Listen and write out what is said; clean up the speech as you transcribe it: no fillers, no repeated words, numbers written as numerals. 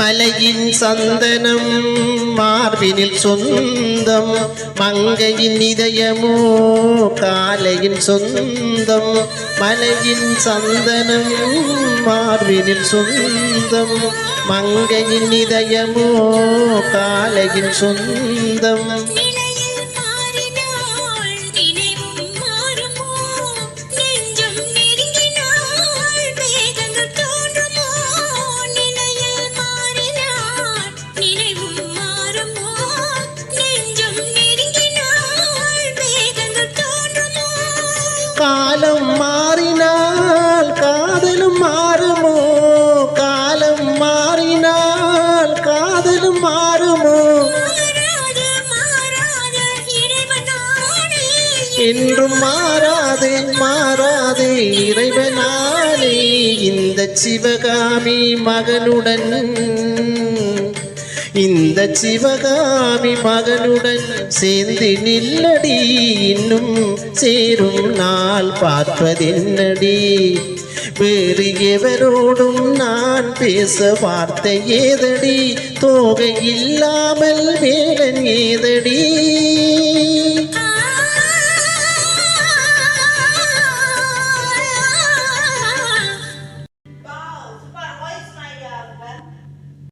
மலையின் சந்தனம் மார்பினில் சொந்தம் மங்கையின் இதயமோ காலையின் சொந்தம் மலையின் சந்தனம் மார்பினில் சொந்தம் மங்கையின் இதயமோ காலையின் சொந்தம் காலம் மாறினால் காதலும் மாறுமோ காலம் மாறினால் காதலும் மாறுமோ என்றும் மாறாதே மாறாதே இறைவனாலே இந்த சிவகாமி மகனுடன் இந்த சிவகாமி மகனுடன் சேர்ந்து நில்லடி இன்னும் சேரும் நாள் பார்ப்பதென்னடி வேறு எவரோடும் நான் பேச வார்த்தை ஏதடி தோகை இல்லாமல் வேலன் ஏதடி